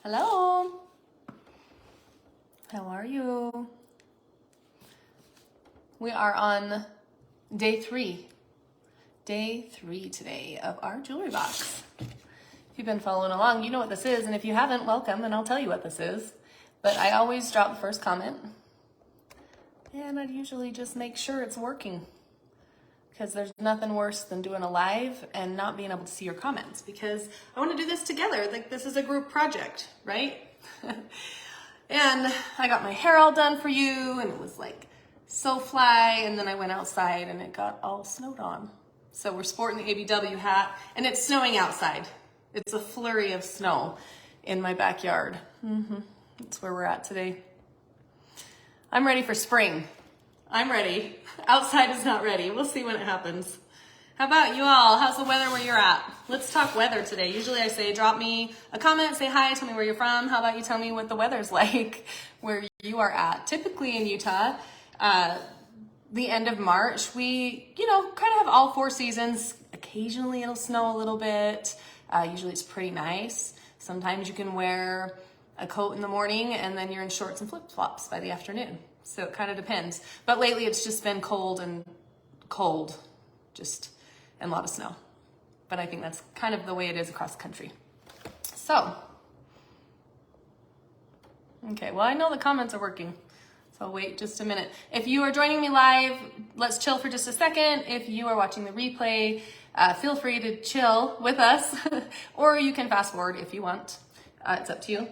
Hello. How are you? We are on day three today of our jewelry box. If you've been following along, you know what this is, and if you haven't, welcome, and I'll tell you what this is. But I always drop the first comment, and I usually just make sure it's working, because there's nothing worse than doing a live and not being able to see your comments, because I want to do this together. Like, this is a group project, right? And I got my hair all done for you, and it was like so fly, and then I went outside and it got all snowed on. So we're sporting the ABW hat, and it's snowing outside. It's a flurry of snow in my backyard. That's where we're at today. I'm ready for spring. I'm ready. Outside is not ready. We'll see when it happens. How about you all? How's the weather where you're at? Let's talk weather today. Usually I say drop me a comment, say hi, tell me where you're from. How about you tell me what the weather's like where you are at? Typically in Utah, the end of March, we, kind of have all four seasons. Occasionally it'll snow a little bit. Usually it's pretty nice. Sometimes you can wear a coat in the morning and then you're in shorts and flip-flops by the afternoon. So it kind of depends. But lately it's just been cold, and a lot of snow. But I think that's kind of the way it is across the country. So, okay, well, I know the comments are working. So I'll wait just a minute. If you are joining me live, let's chill for just a second. If you are watching the replay, feel free to chill with us, or you can fast forward if you want. It's up to you.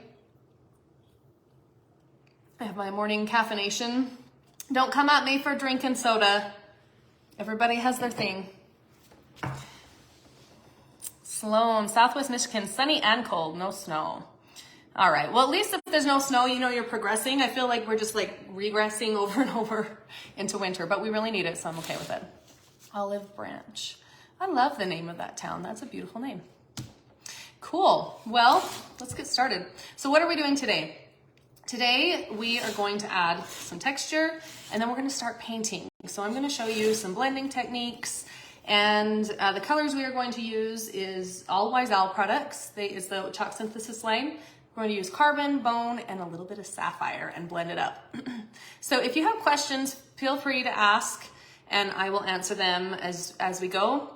I have my morning caffeination. Don't come at me for drinking soda. Everybody has their thing. Sloan, Southwest Michigan, sunny and cold, no snow. All right, well, at least if there's no snow, you're progressing. I feel like we're just regressing over and over into winter, but we really need it, so I'm okay with it. Olive Branch. I love the name of that town. That's a beautiful name. Cool. Well, let's get started. So what are we doing today? Today, we are going to add some texture, and then we're going to start painting. So I'm going to show you some blending techniques, and the colors we are going to use is all Wiesel products. It's the chalk synthesis line. We're going to use carbon, bone, and a little bit of sapphire and blend it up. So if you have questions, feel free to ask, and I will answer them as we go.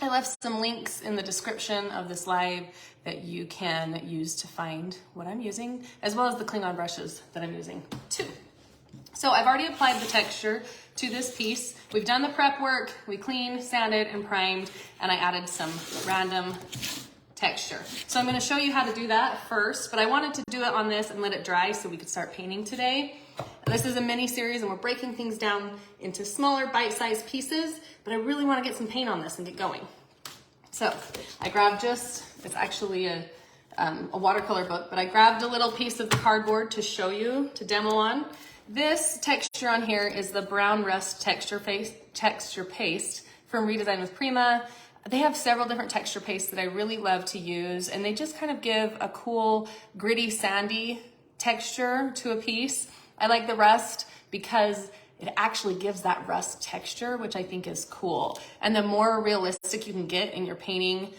I left some links in the description of this live that you can use to find what I'm using, as well as the Klingon brushes that I'm using too. So I've already applied the texture to this piece. We've done the prep work, we cleaned, sanded, and primed, and I added some random texture. So I'm gonna show you how to do that first, but I wanted to do it on this and let it dry so we could start painting today. This is a mini series and we're breaking things down into smaller bite-sized pieces, but I really wanna get some paint on this and get going. So I grabbed it's actually a watercolor book, but I grabbed a little piece of the cardboard to show you, to demo on. This texture on here is the Brown Rust texture paste from Redesign with Prima. They have several different texture pastes that I really love to use, and they just kind of give a cool, gritty, sandy texture to a piece. I like the rust because it actually gives that rust texture, which I think is cool. And the more realistic you can get in your painting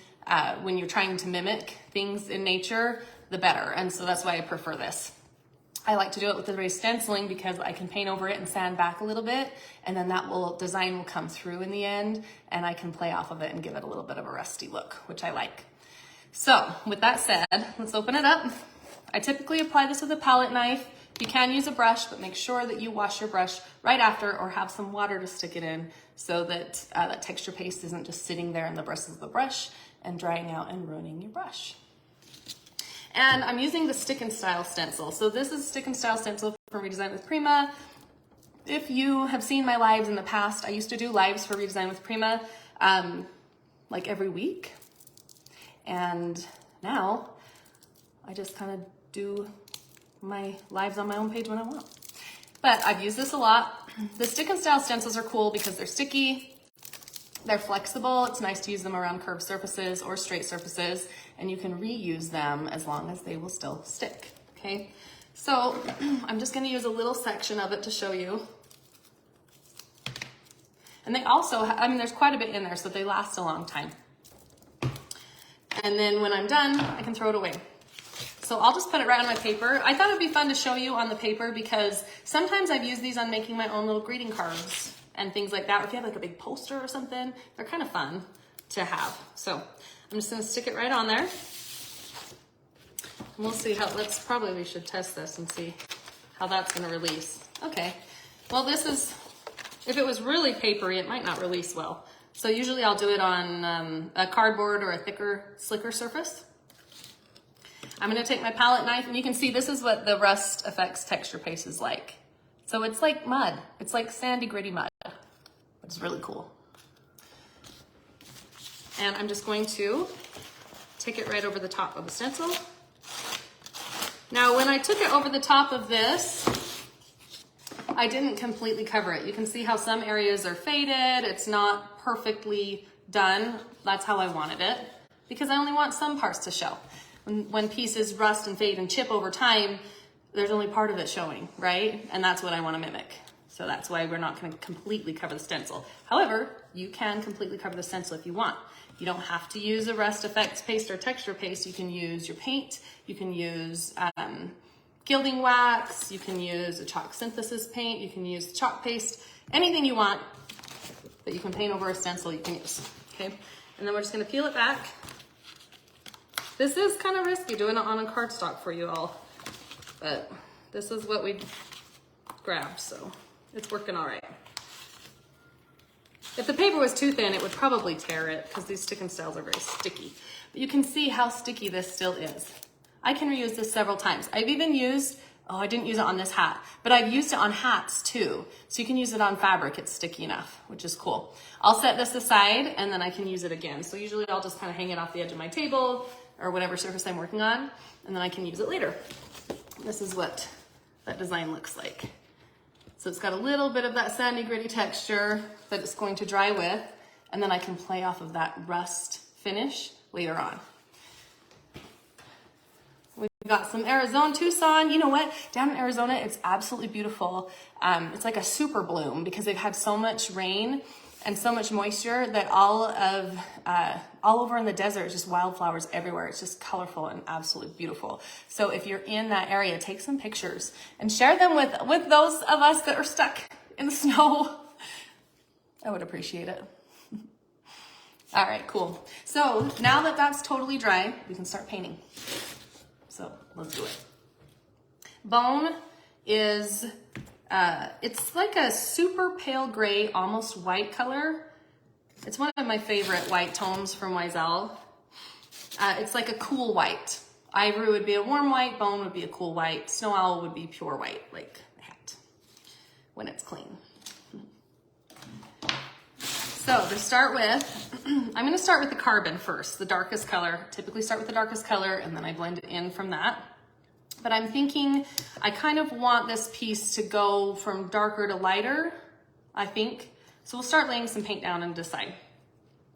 when you're trying to mimic things in nature, the better. And so that's why I prefer this. I like to do it with the raised stenciling because I can paint over it and sand back a little bit, and then that design will come through in the end, and I can play off of it and give it a little bit of a rusty look, which I like. So with that said, let's open it up. I typically apply this with a palette knife. You can use a brush, but make sure that you wash your brush right after or have some water to stick it in so that that texture paste isn't just sitting there in the bristles of the brush and drying out and ruining your brush. And I'm using the Stick and Style stencil. So this is Stick and Style stencil from Redesign with Prima. If you have seen my lives in the past, I used to do lives for Redesign with Prima like every week. And now I just kind of do my lives on my own page when I want. But I've used this a lot. The Stick and Style stencils are cool because they're sticky, they're flexible. It's nice to use them around curved surfaces or straight surfaces, and you can reuse them as long as they will still stick, okay? So I'm just gonna use a little section of it to show you. And they also, there's quite a bit in there, so they last a long time. And then when I'm done, I can throw it away. So I'll just put it right on my paper. I thought it'd be fun to show you on the paper because sometimes I've used these on making my own little greeting cards and things like that. Or if you have like a big poster or something, they're kind of fun to have. So I'm just gonna stick it right on there. And we'll see how, we should test this and see how that's gonna release. Okay, well this is, if it was really papery, it might not release well. So usually I'll do it on a cardboard or a thicker, slicker surface. I'm gonna take my palette knife and you can see this is what the Rust Effects texture paste is like. So it's like mud. It's like sandy, gritty mud. It's really cool. And I'm just going to take it right over the top of the stencil. Now, when I took it over the top of this, I didn't completely cover it. You can see how some areas are faded. It's not perfectly done. That's how I wanted it because I only want some parts to show. When pieces rust and fade and chip over time, there's only part of it showing, right? And that's what I want to mimic. So that's why we're not going to completely cover the stencil. However, you can completely cover the stencil if you want. You don't have to use a Rust Effects paste or texture paste. You can use your paint. You can use gilding wax. You can use a chalk synthesis paint. You can use chalk paste. Anything you want that you can paint over a stencil, you can use, okay? And then we're just going to peel it back. This is kind of risky doing it on a cardstock for you all, but this is what we grabbed, so it's working all right. If the paper was too thin, it would probably tear it because these stick and styles are very sticky. But you can see how sticky this still is. I can reuse this several times. I've even used, oh, I didn't use it on this hat, but I've used it on hats too. So you can use it on fabric, it's sticky enough, which is cool. I'll set this aside and then I can use it again. So usually I'll just kind of hang it off the edge of my table or whatever surface I'm working on, and then I can use it later. This is what that design looks like. So it's got a little bit of that sandy, gritty texture that it's going to dry with, and then I can play off of that rust finish later on. We've got some Arizona, Tucson. You know what? Down in Arizona, it's absolutely beautiful. It's like a super bloom because they've had so much rain and so much moisture that all over in the desert, it's just wildflowers everywhere. It's just colorful and absolutely beautiful. So if you're in that area, take some pictures and share them with those of us that are stuck in the snow. I would appreciate it. All right, cool. So now that that's totally dry, we can start painting. So let's do it. Bone is, it's like a super pale gray, almost white color. It's one of my favorite white tones from Wiesel. It's like a cool white. Ivory would be a warm white, bone would be a cool white, snow owl would be pure white, like a hat, when it's clean. So to start with, I'm gonna start with the carbon first, the darkest color. Typically start with the darkest color and then I blend it in from that. But I'm thinking I kind of want this piece to go from darker to lighter, I think. So we'll start laying some paint down and decide,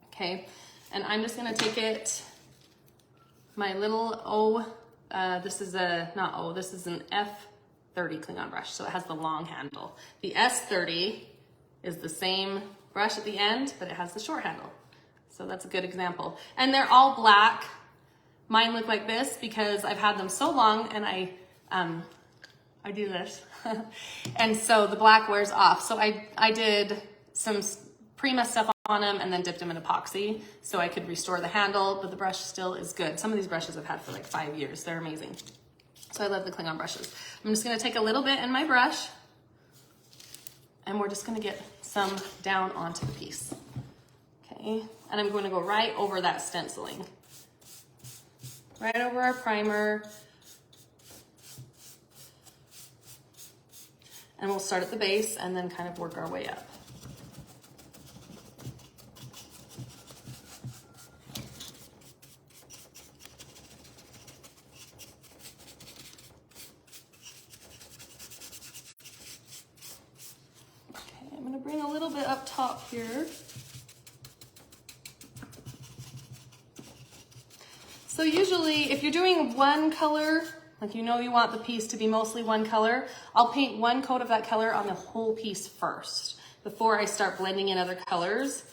okay? And I'm just gonna take it, my little this is an F30 Klingon brush, so it has the long handle. The S30 is the same brush at the end, but it has the short handle. So that's a good example. And they're all black. Mine look like this because I've had them so long and I do this. And so the black wears off. So I did some Prima stuff on them and then dipped them in epoxy so I could restore the handle, but the brush still is good. Some of these brushes I've had for like 5 years. They're amazing. So I love the Klingon brushes. I'm just gonna take a little bit in my brush and we're just gonna get some down onto the piece. Okay, and I'm gonna go right over that stenciling. Right over our primer. And we'll start at the base and then kind of work our way up. Okay, I'm gonna bring a little bit up top here. So usually if you're doing one color, like you know you want the piece to be mostly one color, I'll paint one coat of that color on the whole piece first before I start blending in other colors.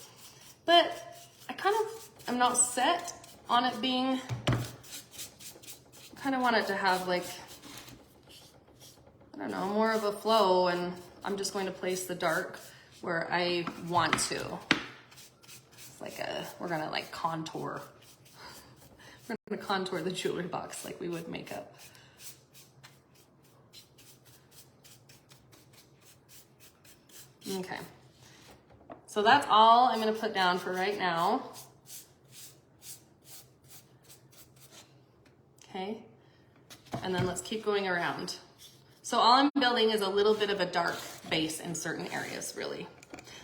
But I kind of am not set on it being kind of want it to have like, I don't know, more of a flow, and I'm just going to place the dark where I want to. It's like we're gonna like contour. We're gonna contour the jewelry box like we would makeup. Okay, so that's all I'm gonna put down for right now. Okay, and then let's keep going around. So all I'm building is a little bit of a dark base in certain areas, really.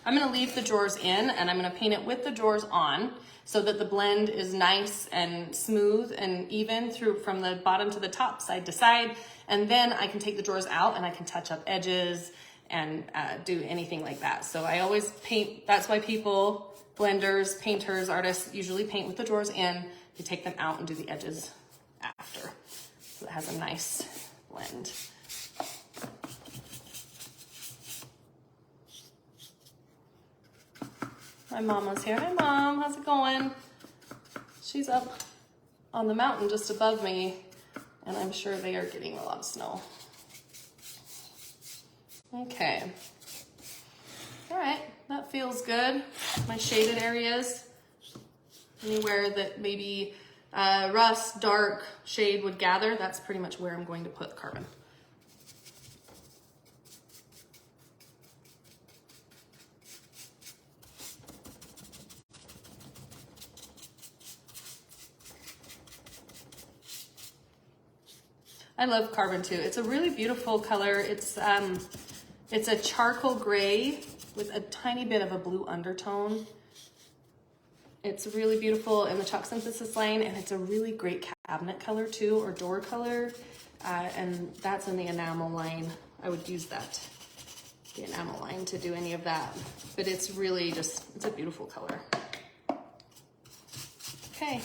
I'm gonna leave the drawers in, and I'm gonna paint it with the drawers on so that the blend is nice and smooth and even through from the bottom to the top, side to side. And then I can take the drawers out and I can touch up edges and do anything like that. So I always paint, that's why people, blenders, painters, artists usually paint with the drawers in. They take them out and do the edges after. So it has a nice blend. My mama's here. Hi, Mom. How's it going? She's up on the mountain just above me, and I'm sure they are getting a lot of snow. Okay. All right. That feels good. My shaded areas, anywhere that maybe rust, dark shade would gather, that's pretty much where I'm going to put carbon. I love carbon too. It's a really beautiful color. It's a charcoal gray with a tiny bit of a blue undertone. It's really beautiful in the chalk synthesis line, and it's a really great cabinet color too, or door color. And that's in the enamel line. I would use that, the enamel line, to do any of that. But it's really just, it's a beautiful color. Okay.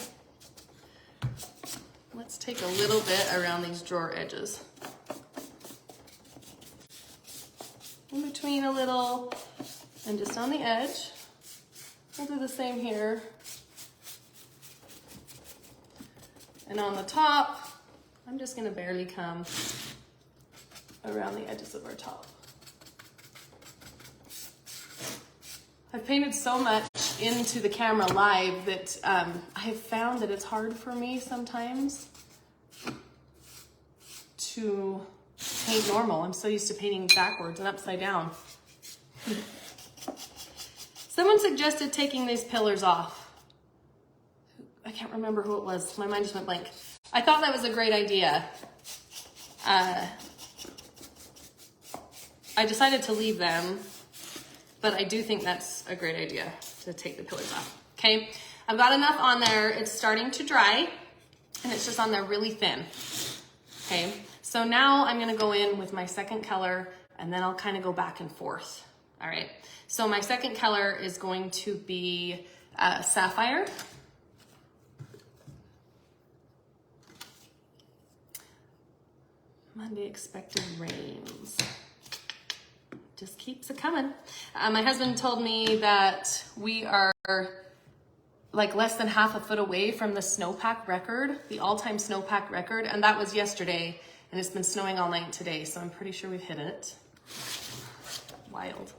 Let's take a little bit around these drawer edges. In between a little, and just on the edge. We'll do the same here. And on the top, I'm just gonna barely come around the edges of our top. I've painted so much into the camera live that I have found that it's hard for me sometimes to paint normal. I'm so used to painting backwards and upside down. Someone suggested taking these pillars off. I can't remember who it was. My mind just went blank. I thought that was a great idea. I decided to leave them, but I do think that's a great idea to take the pillars off. Okay, I've got enough on there. It's starting to dry, and it's just on there really thin. Okay, so now I'm gonna go in with my second color, and then I'll kind of go back and forth. All right, so my second color is going to be Sapphire. Monday expected rains. Just keeps it coming. My husband told me that we are like less than half a foot away from the snowpack record, the all-time snowpack record, and that was yesterday, and it's been snowing all night today, so I'm pretty sure we've hit it. Wild.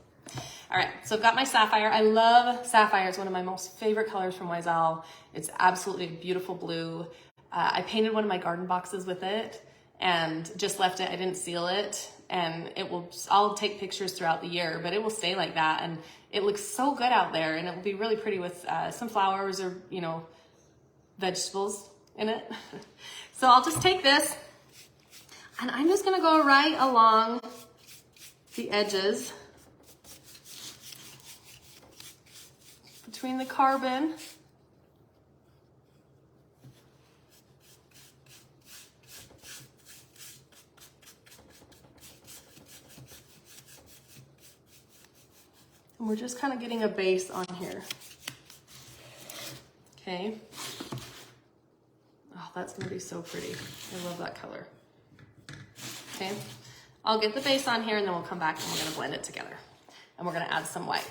All right, so I've got my Sapphire. I love Sapphire. It's one of my most favorite colors from Wysall. It's absolutely a beautiful blue. I painted one of my garden boxes with it and just left it. I didn't seal it, and I'll take pictures throughout the year, but it will stay like that, and it looks so good out there, and it will be really pretty with some flowers or, you know, vegetables in it. So I'll just take this, and I'm just gonna go right along the edges between the carbon and we're just kind of getting a base on here. Okay. Oh, that's gonna be so pretty. I love that color. Okay. I'll get the base on here, and then we'll come back and we're gonna blend it together. And we're gonna add some white.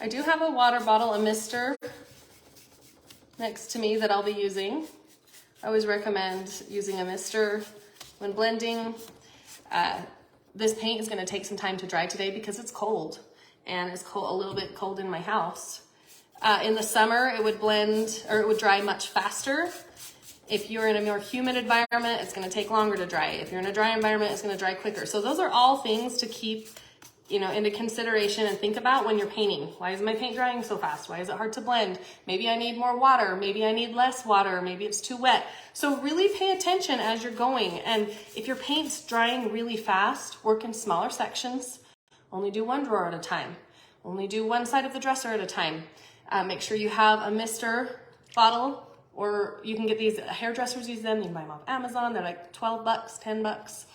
I do have a water bottle, a mister. next to me that I'll be using. I always recommend using a mister when blending. This paint is gonna take some time to dry today because it's cold, and it's cold, a little bit cold in my house. In the summer, it would blend, or it would dry much faster. If you're in a more humid environment, it's gonna take longer to dry. If you're in a dry environment, it's gonna dry quicker. So those are all things to keep, you know, into consideration and think about when you're painting. Why is my paint drying so fast? Why is it hard to blend? Maybe I need more water. Maybe I need less water. Maybe it's too wet. So really pay attention as you're going. And if your paint's drying really fast, work in smaller sections. Only do one drawer at a time. Only do one side of the dresser at a time. Make sure you have a mister bottle, or you can get these, hairdressers use them. You can buy them off Amazon. They're like 12 bucks, 10 bucks.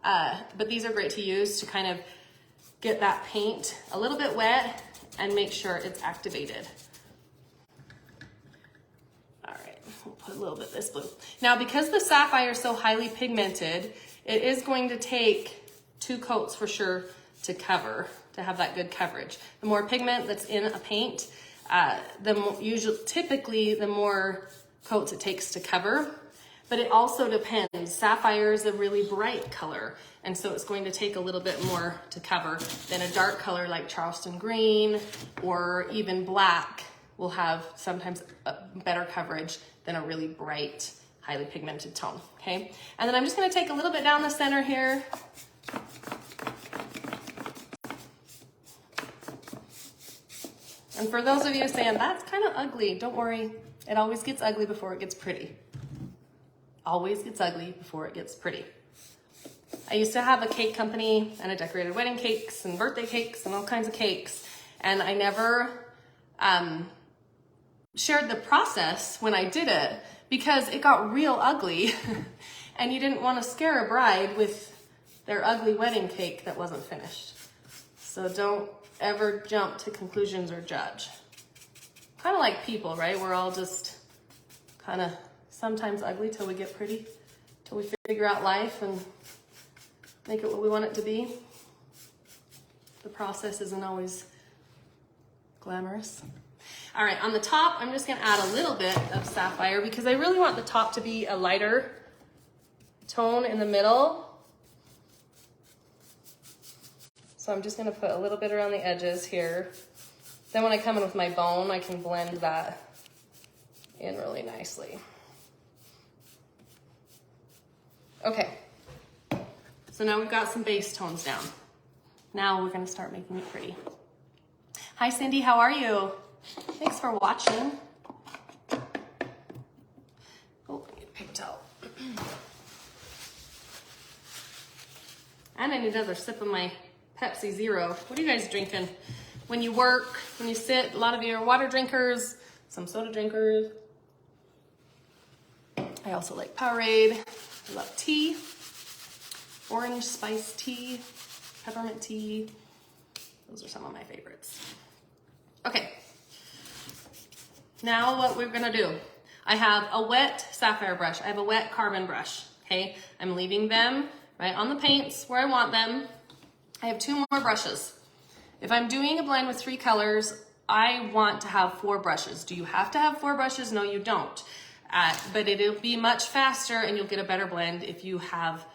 But these are great to use to kind of get that paint a little bit wet and make sure it's activated. All right, we'll put a little bit of this blue. Now, because the sapphire is so highly pigmented, it is going to take 2 coats for sure to cover, to have that good coverage. The more pigment that's in a paint, typically the more coats it takes to cover. But it also depends. Sapphire is a really bright color, and so it's going to take a little bit more to cover than a dark color like Charleston green or even black will have sometimes a better coverage than a really bright, highly pigmented tone, okay? And then I'm just gonna take a little bit down the center here. And for those of you saying, that's kind of ugly, don't worry. It always gets ugly before it gets pretty. Always gets ugly before it gets pretty. I used to have a cake company, and I decorated wedding cakes and birthday cakes and all kinds of cakes. And I never shared the process when I did it because it got real ugly. And you didn't want to scare a bride with their ugly wedding cake that wasn't finished. So don't ever jump to conclusions or judge. Kind of like people, right? We're all just kind of sometimes ugly till we get pretty, till we figure out life and make it what we want it to be. The process isn't always glamorous. All right, on the top, I'm just gonna add a little bit of sapphire because I really want the top to be a lighter tone in the middle. So I'm just gonna put a little bit around the edges here. Then when I come in with my bone, I can blend that in really nicely. Okay, so now we've got some base tones down. Now we're gonna start making it pretty. Hi Cindy, how are you? Thanks for watching. Oh, I need a paper towel. And I need another sip of my Pepsi Zero. What are you guys drinking? When you work, when you sit, a lot of you are water drinkers, some soda drinkers. I also like Powerade. I love tea, orange spice tea, peppermint tea. Those are some of my favorites. Okay, now what we're gonna do, I have a wet sapphire brush. I have a wet carbon brush, okay? I'm leaving them right on the paints where I want them. I have 2 more brushes. If I'm doing a blend with 3 colors, I want to have 4 brushes. Do you have to have 4 brushes? No, you don't. But it'll be much faster and you'll get a better blend if you have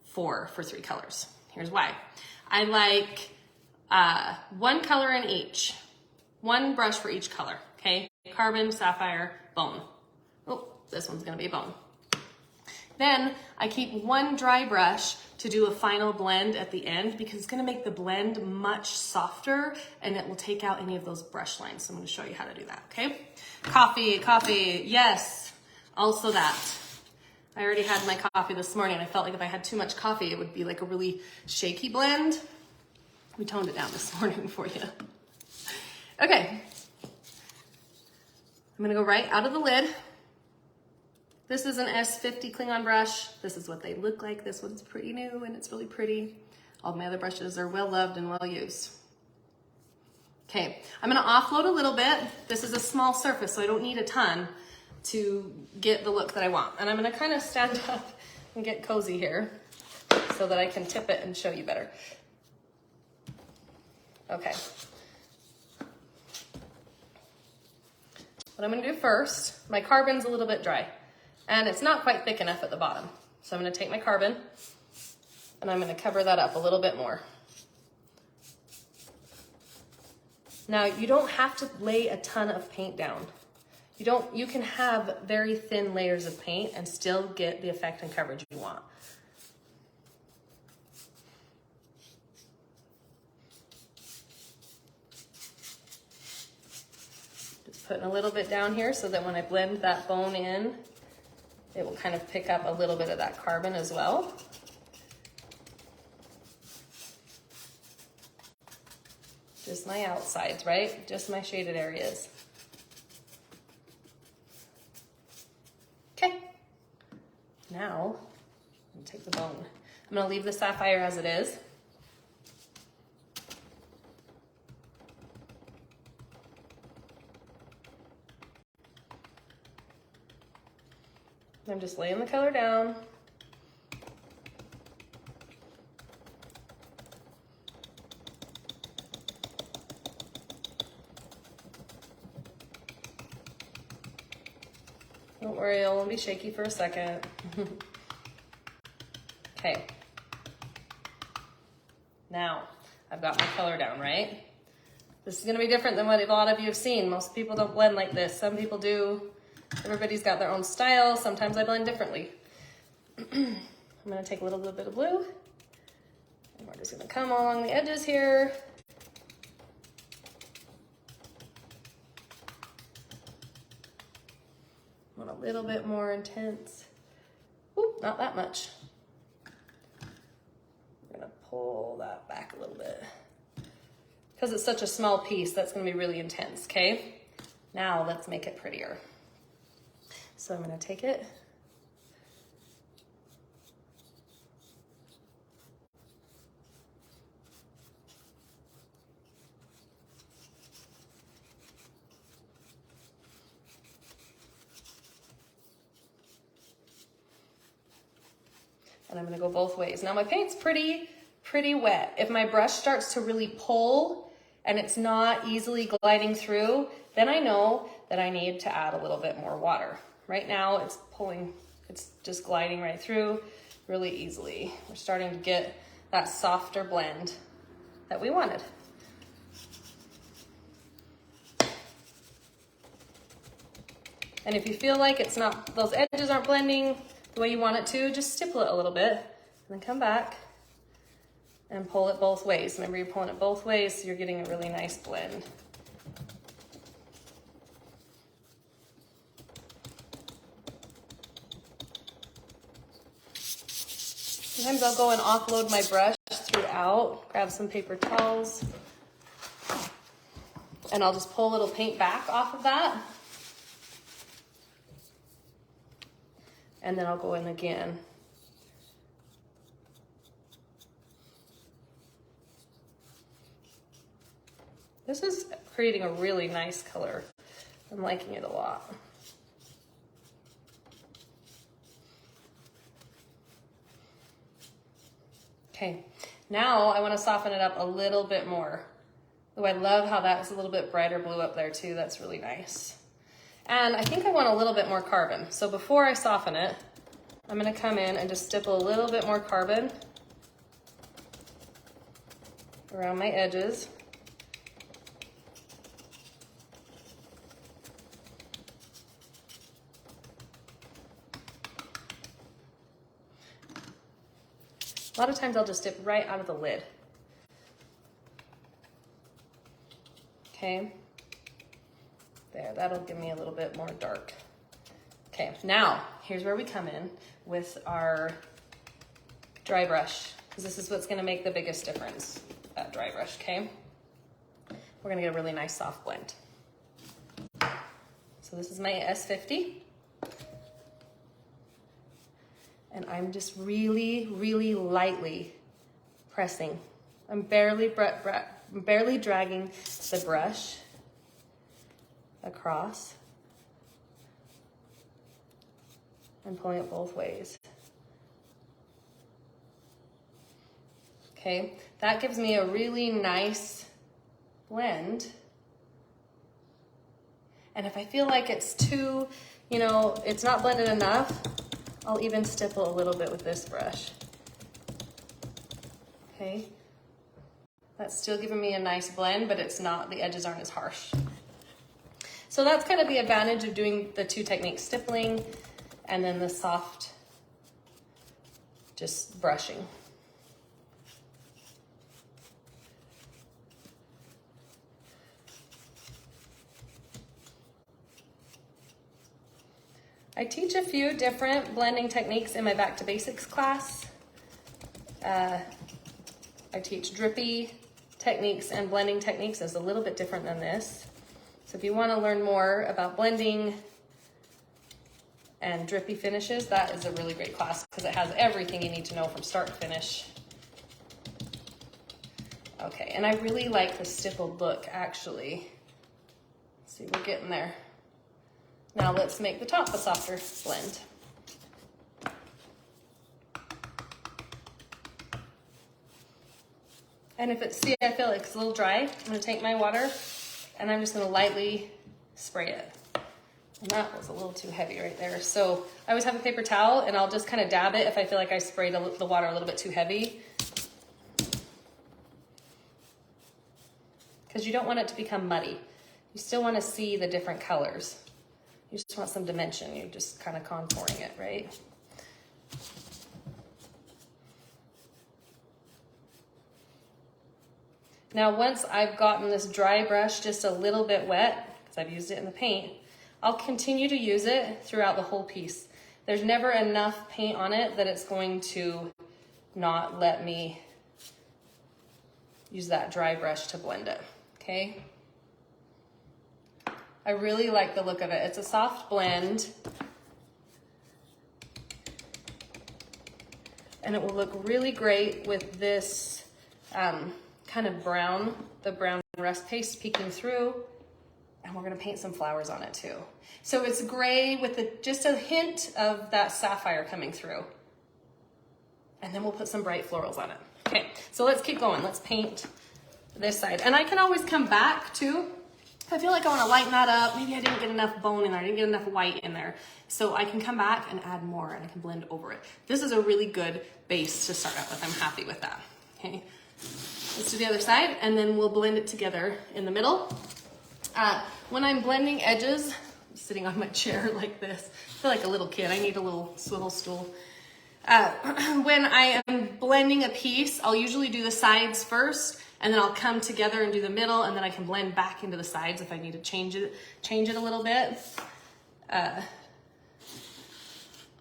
4 for 3 colors. Here's why. I like 1 color in each. 1 brush for each color, okay? Carbon, sapphire, bone. Oh, this one's gonna be a bone. Then I keep 1 dry brush to do a final blend at the end because it's gonna make the blend much softer and it will take out any of those brush lines. So I'm gonna show you how to do that, okay? Coffee, yes, also that. I already had my coffee this morning. I felt like if I had too much coffee, it would be like a really shaky blend. We toned it down this morning for you. Okay, I'm gonna go right out of the lid. This is an S50 Klingon brush. This is what they look like. This one's pretty new and it's really pretty. All my other brushes are well loved and well used. Okay, I'm gonna offload a little bit. This is a small surface, so I don't need a ton to get the look that I want. And I'm gonna kind of stand up and get cozy here so that I can tip it and show you better. Okay. what I'm gonna do first, my carbon's a little bit dry and it's not quite thick enough at the bottom. So I'm gonna take my carbon and I'm gonna cover that up a little bit more. Now, you don't have to lay a ton of paint down. You can have very thin layers of paint and still get the effect and coverage you want. Just putting a little bit down here so that when I blend that bone in, it will kind of pick up a little bit of that carbon as well. Just my outsides, right? Just my shaded areas. Okay. Now, I'm gonna take the bone. I'm gonna leave the sapphire as it is. I'm just laying the color down. Don't worry, it won't be shaky for a second. Okay. Now, I've got my color down, right? This is gonna be different than what a lot of you have seen. Most people don't blend like this. Some people do. Everybody's got their own style. Sometimes I blend differently. I'm gonna take a little bit of blue and we're just gonna come along the edges here. I want a little bit more intense. Oop, not that much. I'm gonna pull that back a little bit. Because it's such a small piece, that's gonna be really intense, okay? Now let's make it prettier. So I'm gonna take it. And I'm gonna go both ways. Now my paint's pretty wet. If my brush starts to really pull and it's not easily gliding through, then I know that I need to add a little bit more water. Right now it's pulling, it's just gliding right through really easily. We're starting to get that softer blend that we wanted. And if you feel like it's not, those edges aren't blending the way you want it to, just stipple it a little bit and then come back and pull it both ways. Remember, you're pulling it both ways, so you're getting a really nice blend. Sometimes I'll go and offload my brush throughout, grab some paper towels, and I'll just pull a little paint back off of that. And then I'll go in again. This is creating a really nice color. I'm liking it a lot. Okay, now I want to soften it up a little bit more. Oh, I love how that's a little bit brighter blue up there too. That's really nice. And I think I want a little bit more carbon. So before I soften it, I'm gonna come in and just stipple a little bit more carbon around my edges. A lot of times I'll just dip right out of the lid. Okay. There, that'll give me a little bit more dark. Okay, now here's where we come in with our dry brush, because this is what's gonna make the biggest difference, that dry brush, okay? We're gonna get a really nice soft blend. So this is my S50. And I'm just really, really lightly pressing. I'm barely dragging the brush across and pulling it both ways. Okay, that gives me a really nice blend. And if I feel like it's too, you know, it's not blended enough, I'll even stipple a little bit with this brush. Okay. That's still giving me a nice blend, but it's not, the edges aren't as harsh. So that's kind of the advantage of doing the two techniques, stippling and then the soft, just brushing. I teach a few different blending techniques in my Back to Basics class. I teach drippy techniques and blending techniques is a little bit different than this. So if you want to learn more about blending and drippy finishes, that is a really great class because it has everything you need to know from start to finish. Okay, and I really like the stippled look actually. Let's see, we're getting there. Now let's make the top a softer blend. And if it's, see, I feel like it's a little dry, I'm gonna take my water and I'm just gonna lightly spray it. And that was a little too heavy right there. So I always have a paper towel and I'll just kind of dab it if I feel like I sprayed the water a little bit too heavy. Because you don't want it to become muddy. You still want to see the different colors. You just want some dimension. You're just kind of contouring it, right? Now, once I've gotten this dry brush just a little bit wet, because I've used it in the paint, I'll continue to use it throughout the whole piece. There's never enough paint on it that it's going to not let me use that dry brush to blend it, okay? I really like the look of it. It's a soft blend. And it will look really great with this kind of brown, the brown rust paste peeking through. And we're gonna paint some flowers on it too. So it's gray with just a hint of that sapphire coming through. And then we'll put some bright florals on it. Okay, so let's keep going. Let's paint this side. And I can always come back too. I feel like I want to lighten that up. Maybe I didn't get enough bone in there. I didn't get enough white in there. So I can come back and add more and I can blend over it. This is a really good base to start out with. I'm happy with that. Okay, let's do the other side and then we'll blend it together in the middle. When I'm blending edges, I'm sitting on my chair like this. I feel like a little kid. I need a little swivel stool. When I am blending a piece, I'll usually do the sides first. And then I'll come together and do the middle, and then I can blend back into the sides if I need to change it a little bit.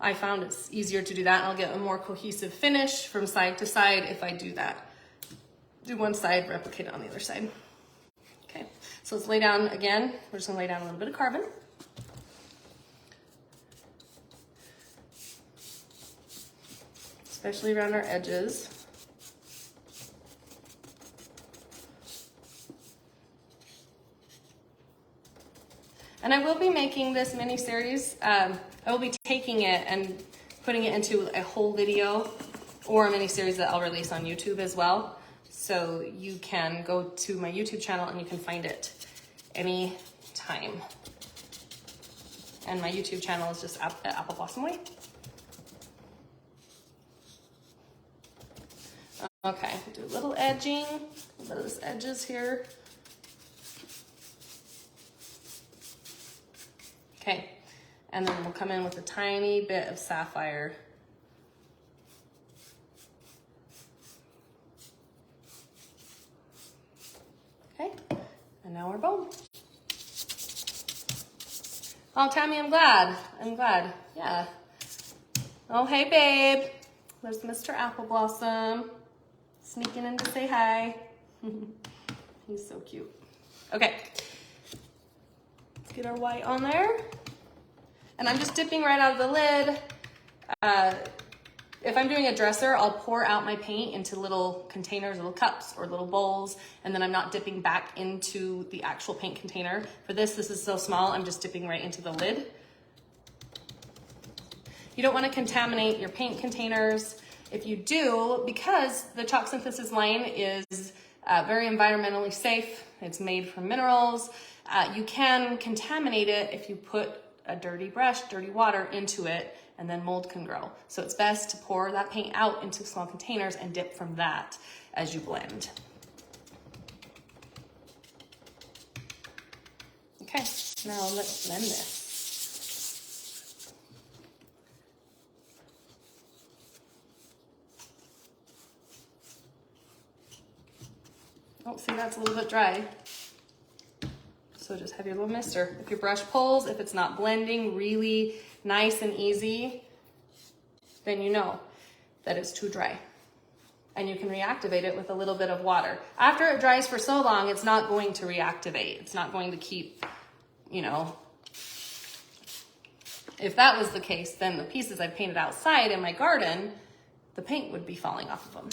I found it's easier to do that, and I'll get a more cohesive finish from side to side if I do that. Do one side, replicate it on the other side. Okay, so let's lay down again. We're just gonna lay down a little bit of carbon. Especially around our edges. And I will be making this mini series. I will be taking it and putting it into a whole video or a mini series that I'll release on YouTube as well. So you can go to my YouTube channel and you can find it any time. And my YouTube channel is just Apple Blossom Way. Okay, do a little edging, a little of this edges here. Okay, and then we'll come in with a tiny bit of sapphire. Okay, and now we're boom. Oh, Tammy, I'm glad. Yeah. Oh, hey, babe. There's Mr. Apple Blossom sneaking in to say hi. He's so cute. Okay. Let's get our white on there. And I'm just dipping right out of the lid. If I'm doing a dresser, I'll pour out my paint into little containers, little cups or little bowls, and then I'm not dipping back into the actual paint container. For this is so small, I'm just dipping right into the lid. You don't want to contaminate your paint containers. If you do, because the chalk synthesis line is Very environmentally safe. It's made from minerals. You can contaminate it if you put a dirty brush, dirty water into it, and then mold can grow. So it's best to pour that paint out into small containers and dip from that as you blend. Okay, now let's blend this. Oh, see, that's a little bit dry. So just have your little mister. If your brush pulls, if it's not blending really nice and easy, then you know that it's too dry. And you can reactivate it with a little bit of water. After it dries for so long, it's not going to reactivate. It's not going to keep, you know. If that was the case, then the pieces I painted outside in my garden, the paint would be falling off of them.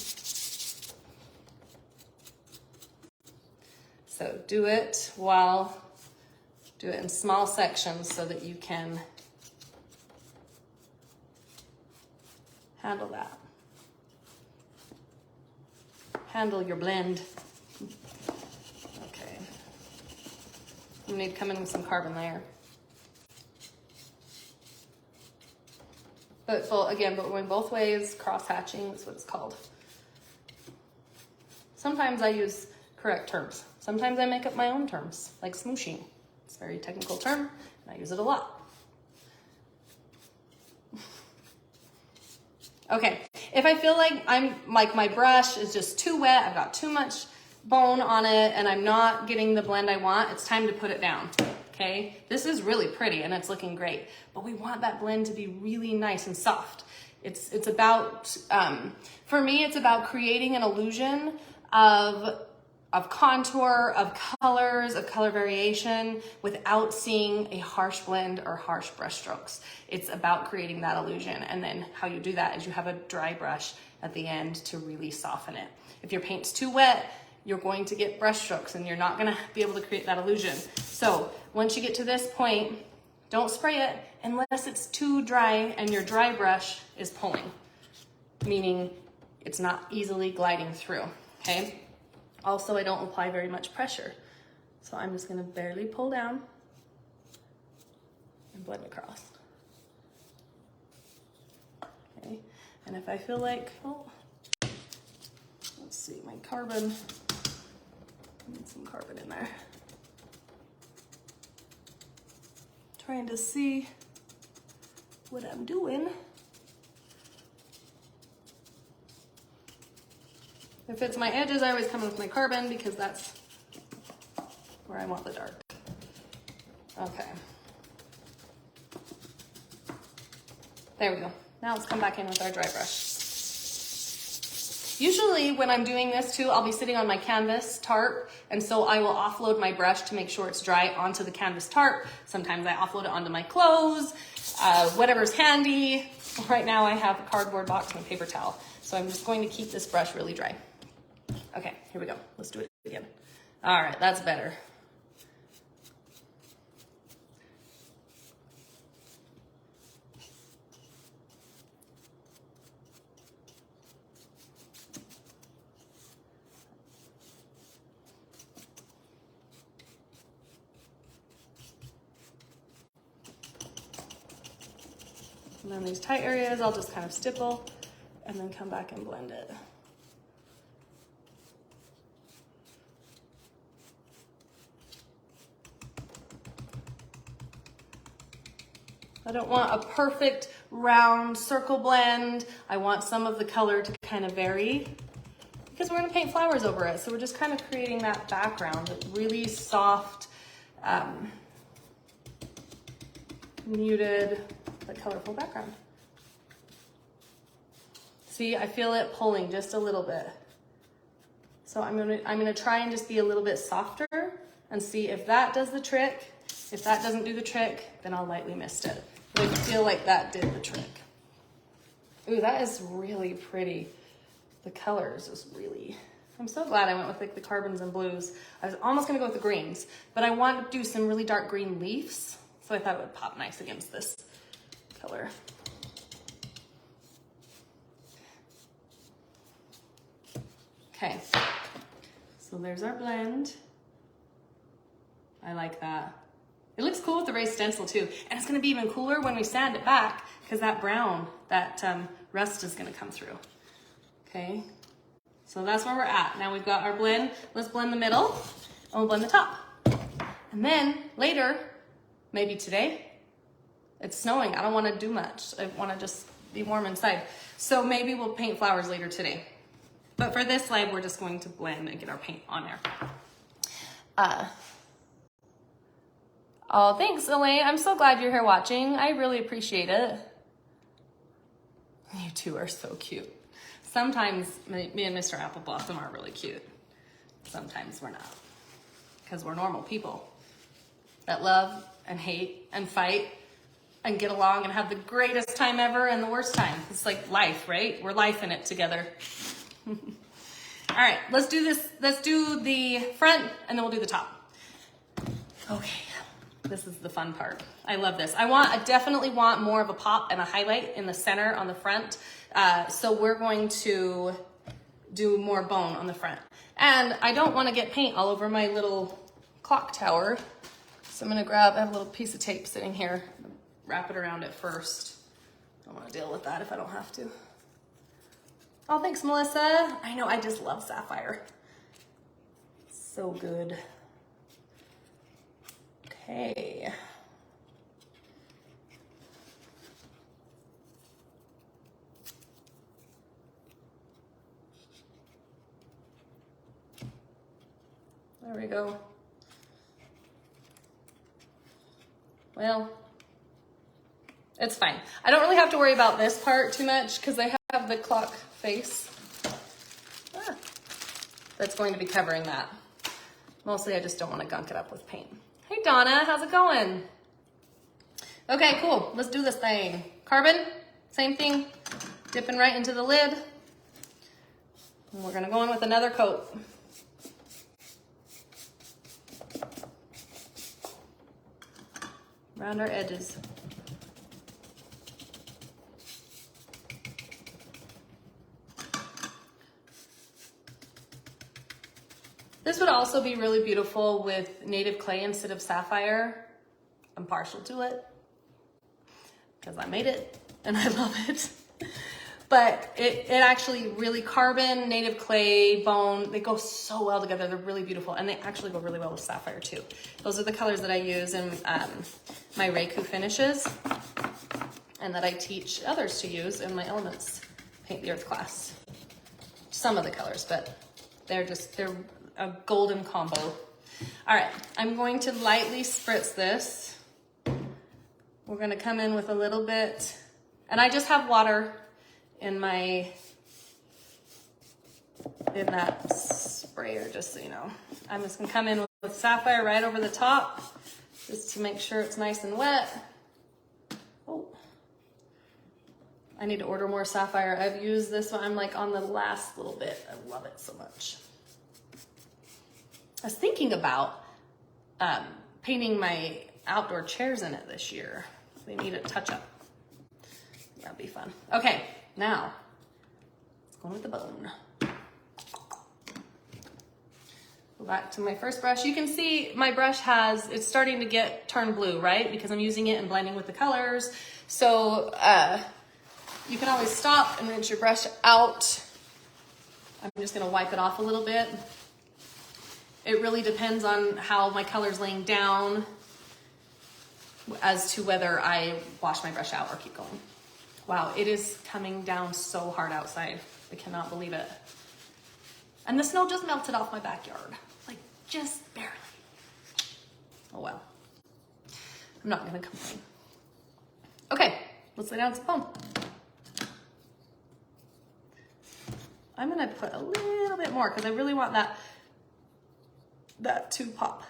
So do it in small sections so that you can handle that. Handle your blend. Okay. You need to come in with some carbon layer. But going both ways, cross hatching is what it's called. Sometimes I use correct terms. Sometimes I make up my own terms, like smooshing. It's a very technical term, and I use it a lot. Okay, if I feel like my brush is just too wet, I've got too much bone on it, and I'm not getting the blend I want, it's time to put it down, okay? This is really pretty, and it's looking great, but we want that blend to be really nice and soft. It's about, for me, it's about creating an illusion of contour, of colors, of color variation without seeing a harsh blend or harsh brush strokes. It's about creating that illusion. And then how you do that is you have a dry brush at the end to really soften it. If your paint's too wet, you're going to get brush strokes and you're not gonna be able to create that illusion. So once you get to this point, don't spray it unless it's too dry and your dry brush is pulling, meaning it's not easily gliding through, okay? Also, I don't apply very much pressure. So I'm just gonna barely pull down and blend across. Okay, and if I feel like, let's see, my carbon, I need some carbon in there. Trying to see what I'm doing. If it's my edges, I always come in with my carbon because that's where I want the dark. Okay. There we go. Now let's come back in with our dry brush. Usually when I'm doing this too, I'll be sitting on my canvas tarp, and so I will offload my brush to make sure it's dry onto the canvas tarp. Sometimes I offload it onto my clothes, whatever's handy. Right now I have a cardboard box and a paper towel. So I'm just going to keep this brush really dry. Okay, here we go. Let's do it again. All right, that's better. And then these tight areas, I'll just kind of stipple and then come back and blend it. I don't want a perfect round circle blend. I want some of the color to kind of vary because we're gonna paint flowers over it. So we're just kind of creating that background, a really soft, muted, but colorful background. See, I feel it pulling just a little bit. So I'm gonna try and just be a little bit softer and see if that does the trick. If that doesn't do the trick, then I'll lightly mist it. But I feel like that did the trick. Ooh, that is really pretty. The colors is really, I'm so glad I went with like the carbons and blues. I was almost gonna go with the greens, but I want to do some really dark green leaves. So I thought it would pop nice against this color. Okay, So there's our blend. I like that. It looks cool with the raised stencil too. And it's gonna be even cooler when we sand it back because that brown, that rust is gonna come through. Okay, so that's where we're at. Now we've got our blend. Let's blend the middle and we'll blend the top. And then later, maybe today, it's snowing. I don't wanna do much. I wanna just be warm inside. So maybe we'll paint flowers later today. But for this slide, we're just going to blend and get our paint on there. Oh, thanks, Elaine. I'm so glad you're here watching. I really appreciate it. You two are so cute. Sometimes me and Mr. Apple Blossom are really cute. Sometimes we're not. Because we're normal people that love and hate and fight and get along and have the greatest time ever and the worst time. It's like life, right? We're life in it together. All right, let's do this. Let's do the front and then we'll do the top. Okay, this is the fun part. I love this. I definitely want more of a pop and a highlight in the center on the front. So we're going to do more bone on the front. And I don't want to get paint all over my little clock tower. So I'm gonna I have a little piece of tape sitting here, wrap it around it first. I don't want to deal with that if I don't have to. Oh, thanks, Melissa. I know, I just love sapphire. So good. Okay. There we go. Well, it's fine. I don't really have to worry about this part too much because I have the clock face. That's going to be covering that. Mostly I just don't want to gunk it up with paint. Hey Donna, how's it going? Okay, cool. Let's do this thing. Carbon, same thing. Dipping right into the lid. And we're gonna go in with another coat. Around our edges. This would also be really beautiful with native clay instead of sapphire. I'm partial to it because I made it and I love it. But it actually really, carbon, native clay, bone, they go so well together. They're really beautiful and they actually go really well with sapphire too. Those are the colors that I use in my Reiku finishes and that I teach others to use in my Elements Paint the Earth class. Some of the colors, but they're a golden combo. All right, I'm going to lightly spritz this. We're gonna come in with a little bit, and I just have water in that sprayer, just so you know. I'm just gonna come in with sapphire right over the top, just to make sure it's nice and wet. Oh, I need to order more sapphire. I've used this one, I'm like on the last little bit. I love it so much. I was thinking about painting my outdoor chairs in it this year. They need a touch up. That'd be fun. Okay, now let's go with the bone. Go back to my first brush. You can see my brush it's starting to turn blue, right? Because I'm using it and blending with the colors. So you can always stop and rinse your brush out. I'm just gonna wipe it off a little bit. It really depends on how my color's laying down as to whether I wash my brush out or keep going. Wow, it is coming down so hard outside. I cannot believe it. And the snow just melted off my backyard. Like, just barely. Oh well. I'm not gonna complain. Okay, let's lay down some foam. I'm gonna put a little bit more because I really want that to pop.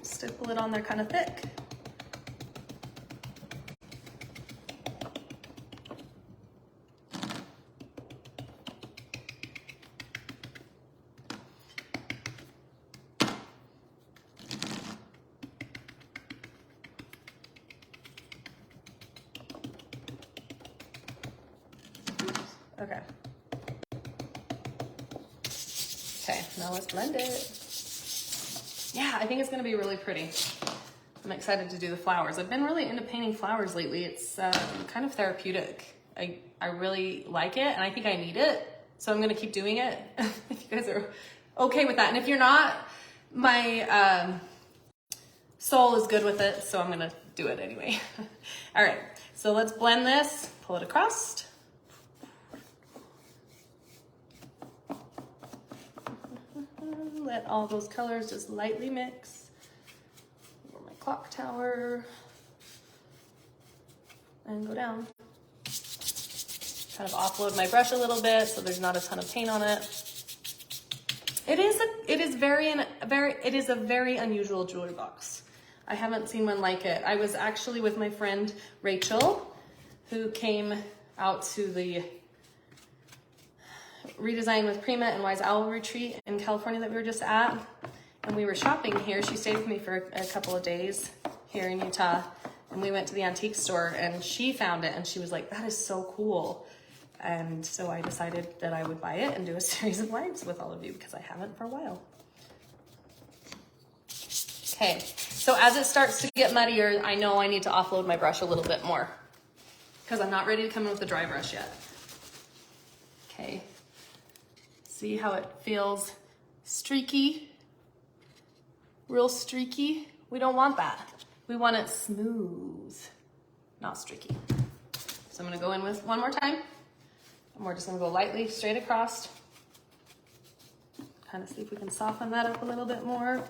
Stipple it on there kind of thick. Okay. Now let's blend it. Yeah, I think it's gonna be really pretty. I'm excited to do the flowers. I've been really into painting flowers lately. It's kind of therapeutic. I really like it and I think I need it. So I'm gonna keep doing it if you guys are okay with that. And if you're not, my soul is good with it, so I'm gonna do it anyway. All right, so let's blend this, pull it across. Let all those colors just lightly mix. Over my clock tower. And go down. Kind of offload my brush a little bit so there's not a ton of paint on it. It is a very unusual jewelry box. I haven't seen one like it. I was actually with my friend Rachel, who came out to the Redesign with Prima and Wise Owl retreat in California that we were just at. And we were shopping here. She stayed with me for a couple of days here in Utah. And we went to the antique store and she found it and she was like, that is so cool. And so I decided that I would buy it and do a series of lives with all of you because I haven't for a while. Okay, so as it starts to get muddier, I know I need to offload my brush a little bit more because I'm not ready to come in with a dry brush yet. Okay, see how it feels streaky, real streaky? We don't want that. We want it smooth, not streaky. So I'm gonna go in with one more time. And we're just gonna go lightly straight across. Kind of see if we can soften that up a little bit more.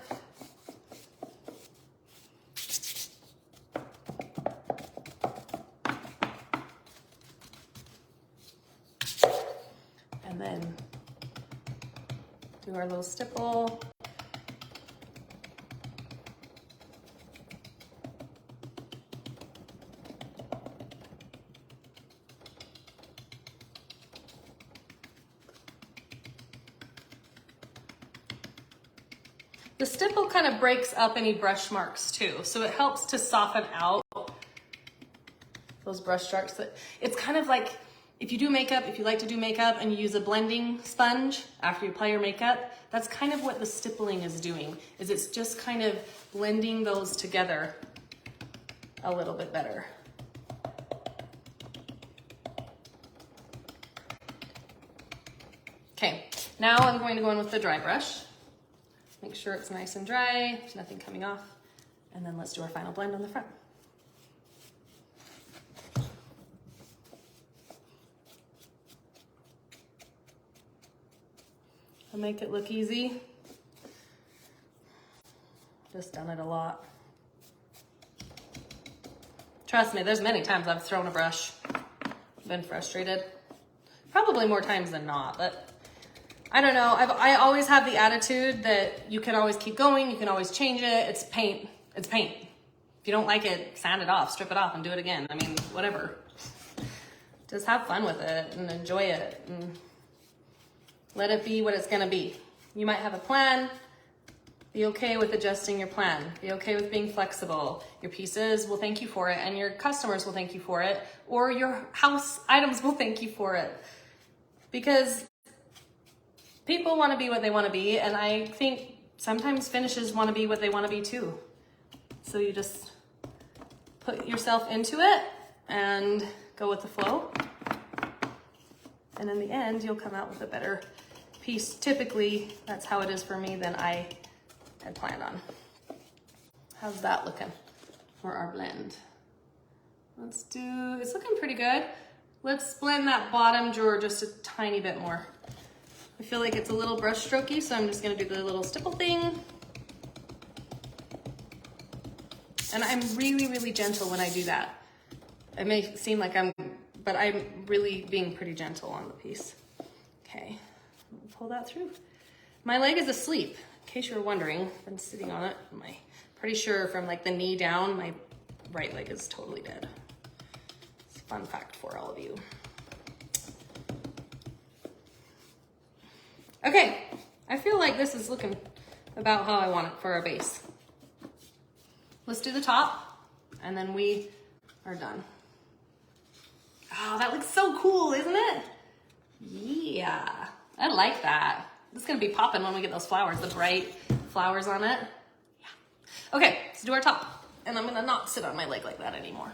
And then do our little stipple. The stipple kind of breaks up any brush marks too, so it helps to soften out those brush strokes. It's kind of like if you do makeup, if you like to do makeup and you use a blending sponge after you apply your makeup, that's kind of what the stippling is doing, is it's just kind of blending those together a little bit better. Okay, now I'm going to go in with the dry brush. Make sure it's nice and dry, there's nothing coming off. And then let's do our final blend on the front. I'll make it look easy. Just done it a lot. Trust me, there's many times I've thrown a brush, been frustrated. Probably more times than not, but I don't know. I always have the attitude that you can always keep going. You can always change it. It's paint. It's paint. If you don't like it, sand it off, strip it off and do it again. I mean, whatever. Just have fun with it and enjoy it and let it be what it's going to be. You might have a plan. Be okay with adjusting your plan. Be okay with being flexible. Your pieces will thank you for it and your customers will thank you for it, or your house items will thank you for it. Because people want to be what they want to be, and I think sometimes finishes want to be what they want to be too. So you just put yourself into it and go with the flow. And in the end, you'll come out with a better piece. Typically, that's how it is for me than I had planned on. How's that looking for our blend? It's looking pretty good. Let's blend that bottom drawer just a tiny bit more. I feel like it's a little brush strokey, so I'm just gonna do the little stipple thing. And I'm really, really gentle when I do that. It may seem like but I'm really being pretty gentle on the piece. Okay, pull that through. My leg is asleep, in case you were wondering. I've been sitting on it. I'm pretty sure from like the knee down, my right leg is totally dead. It's a fun fact for all of you. Okay, I feel like this is looking about how I want it for our base. Let's do the top, and then we are done. Oh, that looks so cool, isn't it? Yeah, I like that. This is gonna be popping when we get those flowers, the bright flowers on it. Yeah. Okay, let's do our top. And I'm gonna not sit on my leg like that anymore.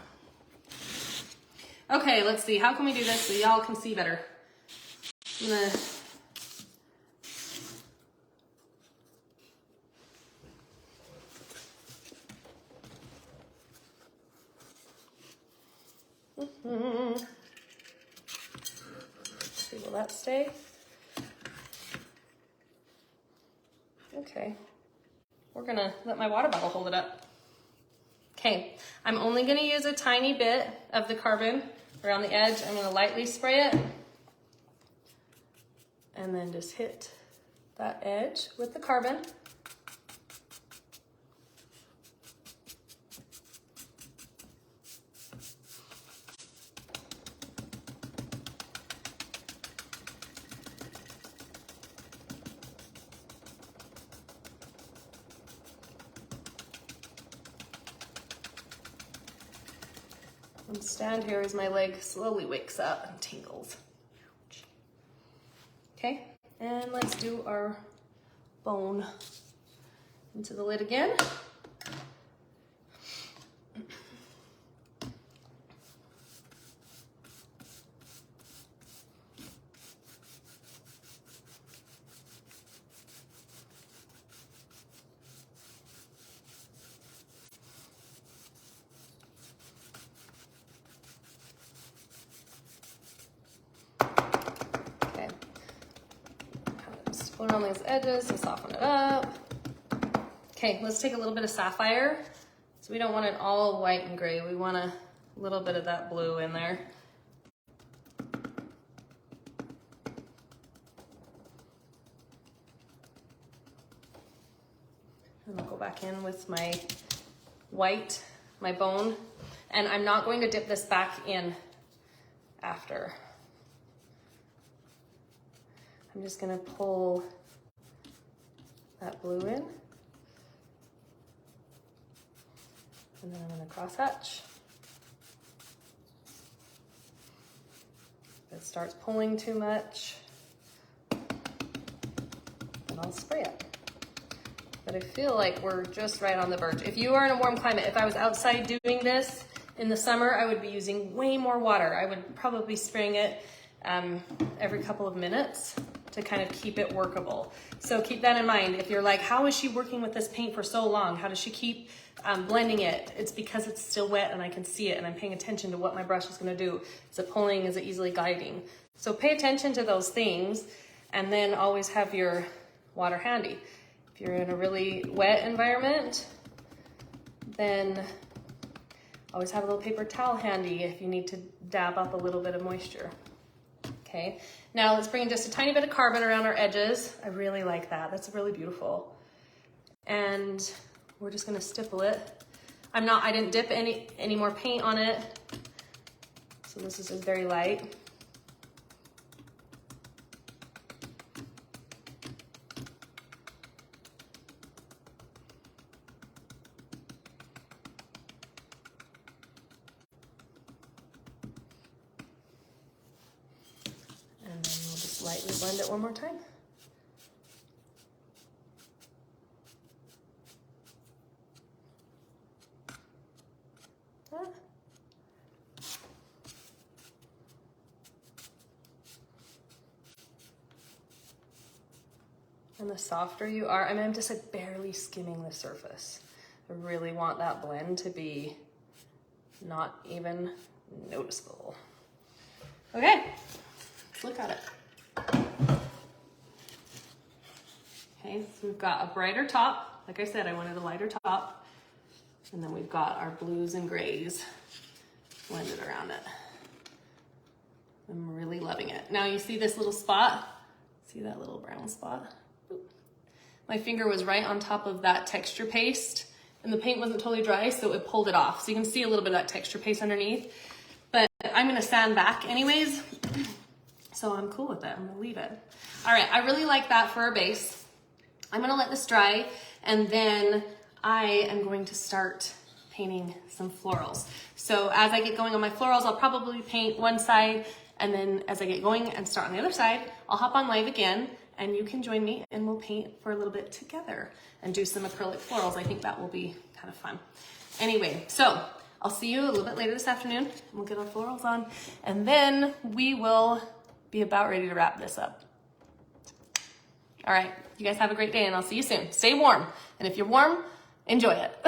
Okay, let's see, how can we do this so y'all can see better? I'm gonna see, will that stay? Okay, we're gonna let my water bottle hold it up. Okay, I'm only gonna use a tiny bit of the carbon around the edge. I'm gonna lightly spray it and then just hit that edge with the carbon. And stand here as my leg slowly wakes up and tingles. Okay, and let's do our bone into the lid again. Put it on these edges to soften it up. Okay, let's take a little bit of sapphire. So we don't want it all white and gray. We want a little bit of that blue in there. And I'll go back in with my white, my bone. And I'm not going to dip this back in after. I'm just gonna pull that blue in, and then I'm gonna cross hatch. If it starts pulling too much, then I'll spray it. But I feel like we're just right on the verge. If you are in a warm climate, if I was outside doing this in the summer, I would be using way more water. I would probably be spraying it every couple of minutes to kind of keep it workable. So keep that in mind. If you're like, how is she working with this paint for so long? How does she keep blending it? It's because it's still wet and I can see it and I'm paying attention to what my brush is gonna do. Is it pulling? Is it easily gliding? So pay attention to those things and then always have your water handy. If you're in a really wet environment, then always have a little paper towel handy if you need to dab up a little bit of moisture. Okay, now let's bring in just a tiny bit of carbon around our edges. I really like that. That's really beautiful. And we're just gonna stipple it. I didn't dip any more paint on it. So this is just very light. Lightly blend it one more time. And the softer you are, I'm just like barely skimming the surface. I really want that blend to be not even noticeable. Okay, let's look at it. Okay, so we've got a brighter top. Like I said, I wanted a lighter top. And then we've got our blues and grays blended around it. I'm really loving it. Now you see this little spot? See that little brown spot? Oop. My finger was right on top of that texture paste and the paint wasn't totally dry, so it pulled it off. So you can see a little bit of that texture paste underneath. But I'm gonna sand back anyways. So I'm cool with it, I'm gonna leave it. All right, I really like that for our base. I'm gonna let this dry and then I am going to start painting some florals. So as I get going on my florals, I'll probably paint one side and then as I get going and start on the other side, I'll hop on live again and you can join me and we'll paint for a little bit together and do some acrylic florals. I think that will be kind of fun. Anyway, so I'll see you a little bit later this afternoon. We'll get our florals on, and then we will be about ready to wrap this up. All right, you guys have a great day, and I'll see you soon. Stay warm, and if you're warm, enjoy it.